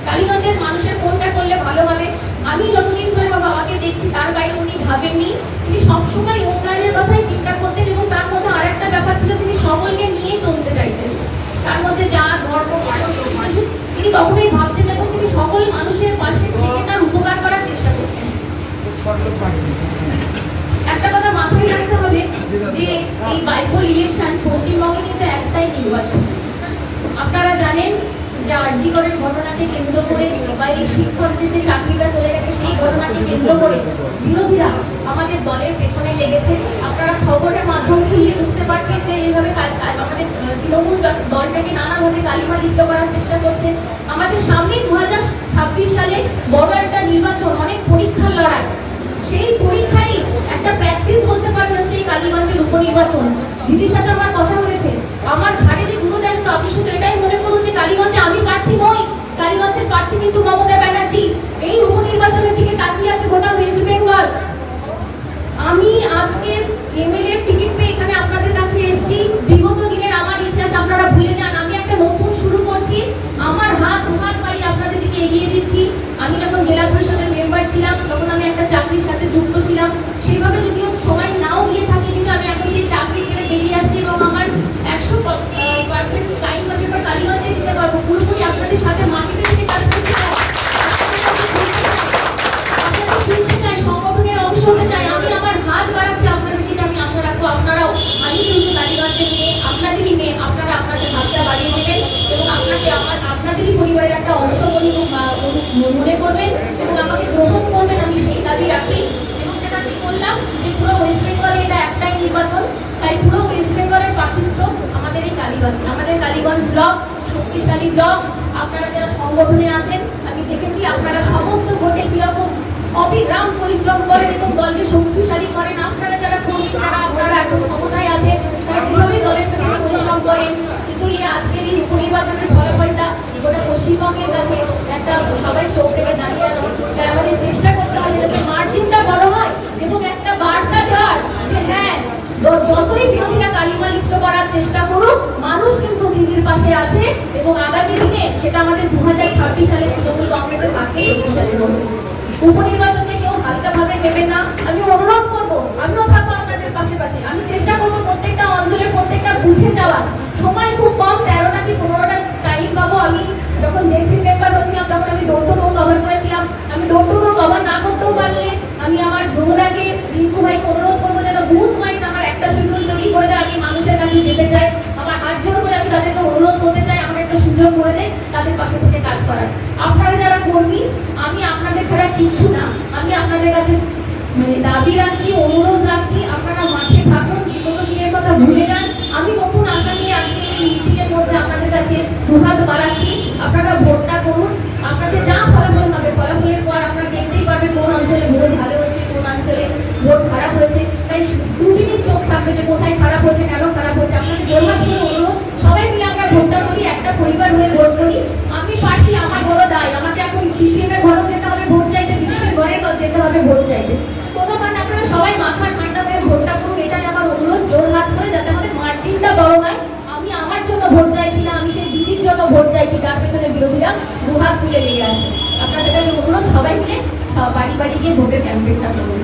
কালীগঞ্জের মানুষের কোনটা করলে ভালো হবে। আমি যতদিন ধরে বাবাকে দেখছি তার বাইরে উনি ভাবেননি, তিনি সবসময় উন্নয়নের কথাই চিন্তা করতেন এবং তার মধ্যে আরেকটা ব্যাপার ছিল, তিনি সকলকে নিয়ে চলতে চাইতেন। তার মধ্যে যা ধর্ম তিনি কখনোই ভাবতেন এবং তিনি সকল মানুষের পাশে থেকে তার উপকার করার চেষ্টা করতেন। একটা কথা মাথায় রাখতে হবে যে এই বাইপোল ইলেকশন পশ্চিমবঙ্গে কিন্তু একটাই নির্বাচন। আপনারা জানেন যে আরজি করের ঘটনাকে কেন্দ্র করে বা এই শিক্ষকদের যে চাকরিটা চলে গেছে সেই ঘটনাকে কেন্দ্র করে বিরোধীরা আমাদের দলের পেছনে লেগেছে। আপনারা খবরের মাধ্যম খুললে বুঝতে পারছেন যে এইভাবে আমাদের তৃণমূল দলটাকে নানাভাবে কালিমালিপ্ত করার চেষ্টা করছে। আমাদের সামনে 2026 সালে বড় একটা নির্বাচন, অনেক পরীক্ষার লড়াই। সেই পরীক্ষায় একটা প্র্যাকটিস বলতে পারেন হচ্ছে এই কালীগঞ্জের উপনির্বাচন। দিদির সাথে আমার কথা হয়েছে, আমার ঘাড়ে যে গুরুদায়িত্ব, আপনি শুধু এটাই মনে করুন যে কালীগঞ্জে আমি প্রার্থী নই, কালীগঞ্জের প্রার্থী কিন্তু মমতা ব্যানার্জি। এই উপনির্বাচনের দিকে তাকিয়ে আছে গোটা ওয়েস্ট বেঙ্গল। আমি আজকে এমএলএ টিকিট পেয়ে এখানে আপনাদের কাছে এসেছি। বিগত দিনের আমার ইতিহাস আপনারা ভুলে যান, আমি একটা নতুন শুরু করছি। আমার হাত বাড়িয়ে আপনাদের দিকে এগিয়ে দিচ্ছি। আমি যখন জেলা পরিষদের মেম্বার ছিলাম তখন আমি একটা চাকরির সাথে যুক্ত ছিলাম। সেইভাবে যদিও সময় নাও দিয়ে থাকি, কিন্তু আমি এখন সেই চাকরি ছেড়ে বেরিয়ে আসছি এবং আমার 100% টাইম আমি এবার কালীগঞ্জে দিতে পারবো। পুরোপুরি আপনাদের সাথে মাটিতে থেকে কাজ করতে চাই, আপনাদের শুনতে চাই, সংগঠনের অংশ হতে চাই। আমি আমার হাত বাড়াচ্ছি আপনাদের দিকে, আমি আশা রাখবো আপনারাও আমি কিন্তু কালীগঞ্জের মেয়ে, আপনাদেরই মেয়ে, আপনারা আপনাদের হাতটা বাড়িয়ে দেবেন এবং আপনাকে আপনাদেরই পরিবারের একটা অংশ মনে করবেন এবং আমাকে গ্রহণ করবেন। আমি সেই দাবি রাখি এবং যেটা আমি বললাম যে পুরো ওয়েস্ট বেঙ্গলে এটা একটাই নির্বাচন, তাই পুরো ওয়েস্ট বেঙ্গলের পাখির চোখ আমাদের এই কালীগঞ্জ। আমাদের কালীগঞ্জ ব্লক শক্তিশালী ব্লক। আপনারা যারা সংগঠনে আছেন আমি দেখেছি আপনারা সমস্ত ভোটে কিরকম অবিরাম পরিশ্রম করেন এবং দলকে শক্তিশালী করেন। আপনারা যারা কর্মী, যারা আপনারা এখন ক্ষমতায় আছেন তারা কিভাবে দলের পেছনে পরিশ্রম করেন। কিন্তু এই আজকের এই উপনির্বাচনের ফলাফলটা গোটা পশ্চিমবঙ্গের কাছে একটা সবাই চোখ থেকে দাঁড়িয়ে আছে। তাই আমাদের চেষ্টা করতে হবে যাতে মার্জিনটা বড় হয় এবং একটা বার্তা দেওয়ার যে হ্যাঁ, যতই বিরোধীরা কালিমালিপ্ত করার চেষ্টা করুক, মানুষ কিন্তু দিদির পাশে আছে এবং আগামী দিনে সেটা আমাদের 2026 সালে তৃণমূল কংগ্রেসের হাতে শক্তিশালী হবে। উপনির্বাচনে কেউ হালকাভাবে নেবে না, আমি অনুরোধ করবো। আমিও থাকবো আপনাদের পাশে। আমি চেষ্টা করবো প্রত্যেকটা অঞ্চলে প্রত্যেকটা বুথে যাওয়ার। সময় খুব কম, 13টা কি 15টা টাইম পাবো। আমি যখন জেপি মেম্বার হচ্ছিলাম তখন আমি ডোর টু ডোর কভার করেছিলাম। আমি ডোর টু ডোর কভার না করতেও পারলে আমি আমার যমুনাকে রিঙ্কু ভাইকে অনুরোধ করবো যেন বুথ ওয়াইজ আমার একটা শিডিউল তৈরি করে দেয়। আমি মানুষের কাছে যেতে চাই, আমার হাত জোর করে আমি তাদেরকে অনুরোধ করতে চাই আমার একটা সুযোগ করে দেয় তাদের পাশে থেকে কাজ করার। আপনারা যারা কর্মী, আমি আপনাদের ছাড়া কিচ্ছু না। আমি আপনাদের কাছে দাবি রাখছি, অনুরোধ রাখছি, আপনারা মাঠে থাকুন, বিগত দিনের কথা ভুলে যান। আমি নতুন আশা নিয়ে আজকে এই মিটিংয়ের মধ্যে আপনাদের কাছে দুহাত বাড়াচ্ছি। আপনারা ভোটটা করুন, আপনাদের যা ফলাফল হবে ফলাফলের পর আপনারা দেখতেই পারবেন কোন অঞ্চলে ভোট ভালো হয়েছে, কোন অঞ্চলে ভোট খারাপ হয়েছে। তাই স্ক্রুটিনির চোখ থাকবে যে কোথায় খারাপ হয়েছে, কেন খারাপ হয়েছে। আপনাদের জোরহাত করে অনুরোধ, সবাই মিলে আমরা ভোটটা করি, একটা পরিবার হয়ে ভোট করি। আমি প্রার্থী, আমার বড় দায়। আমাকে এখন সিপিএম এর ঘরে যেতে হবে ভোট চাইতে, বিজেপির ঘরে যেতে হবে ভোট চাইতে। কোনো কারণে আপনারা সবাই মাথার ঠান্ডা হয়ে ভোটটা করুন, এটাই আমার অনুরোধ। জোরহাত করে যাতে আমাদের মার্জিনটা বড় হয়। আমি আমার জন্য ভোট চাইছি না, আমি সেই দিদির জন্য ভোট চাইছি যার পেছনে বিরোধীরা দুহাত তুলে লেগে আছে। আপনাদের কাছে অনুরোধ, সবাই মিলে বাড়ি বাড়ি গিয়ে ভোটের ক্যাম্পেইনটা করুন।